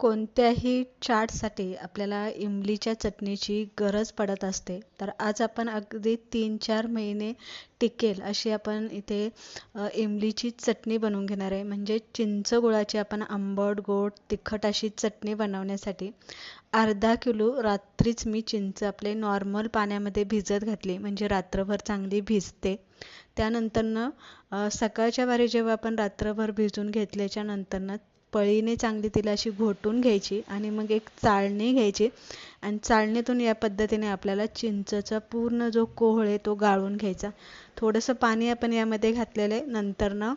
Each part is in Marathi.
कोणत्याही चाटसाठी आपल्याला इमलीच्या चटणीची गरज पडत असते. तर आज आपण अगदी 3-4 महिने टिकेल अशी आपण इथे इमलीची चटणी बनवून घेणार आहे. म्हणजे चिंच गुळाची आपण आंबट, गोड, तिखट अशी चटणी बनवण्यासाठी अर्धा किलो रात्रीच मी चिंच आपले नॉर्मल पाण्यामध्ये भिजत घातली, म्हणजे रात्रभर चांगली भिजते. त्यानंतरनं सकाळच्या वारी जेव्हा आपण रात्रभर भिजून घेतल्याच्या नंतरनं पळीने चांगली तिला अशी घोटून घ्यायची आणि मग एक चाळणी घ्यायची आणि चाळणीतून या पद्धतीने आपल्याला चिंचचा पूर्ण जो कोळ आहे तो गाळून घ्यायचा. थोडंसं पाणी आपण यामध्ये घातलेलं आहे. नंतरनं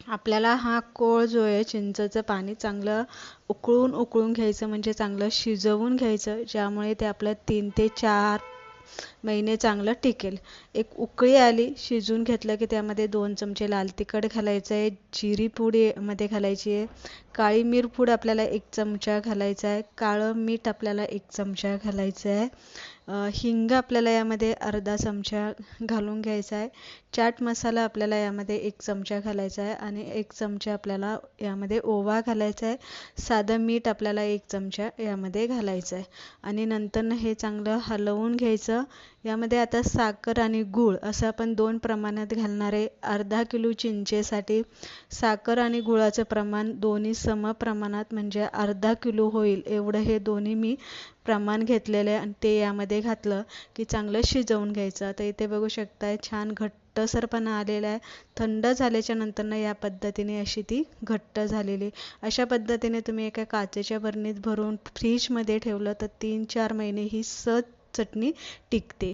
आपल्याला हा कोळ जो आहे चिंचचं पाणी चांगलं उकळून घ्यायचं, म्हणजे चांगलं शिजवून घ्यायचं, ज्यामुळे ते आपलं 3 ते 4 महिने चांगलं टिकेल. एक उकळी आली, शिजून घेतलं की त्यामध्ये 2 चमचे लाल तिखट घालायचं आहे, जिरी पूड मध्ये घालायची आहे, काळी मिरपूड आपल्याला 1 चमचा घालायचा आहे, काळं मीठ आपल्याला 1 चमचा घालायचं आहे, हिंग आपल्याला यामध्ये अर्धा चमचा घालून घ्यायचा आहे, चाट मसाला आपल्याला यामध्ये 1 चमचा घालायचा आहे आणि 1 चमचा आपल्याला यामध्ये ओवा घालायचा आहे, साधं मीठ आपल्याला 1 चमचा यामध्ये घालायचं आहे आणि नंतरनं हे चांगलं हलवून घ्यायचं. यामध्ये आता साखर आणि गूळ असं आपण 2 प्रमाणात घालणार आहे. अर्धा किलो चिंचेसाठी साखर आणि गुळाचं प्रमाण दोन्ही सम प्रमाणात, म्हणजे अर्धा किलो होईल एवढं हे दोन्ही मी प्रमाण घेतलेलं आहे आणि ते यामध्ये घातलं की चांगलं शिजवून घ्यायचं. आता इथे बघू शकताय छान घट्टसरपणा आलेला आहे. थंड झाल्याच्या नंतरनं या पद्धतीने अशी ती घट्ट झालेली. अशा पद्धतीने तुम्ही एका काचेच्या बरणीत भरून फ्रीजमध्ये ठेवलं तर 3-4 महिने ही सहज चटणी टिकते.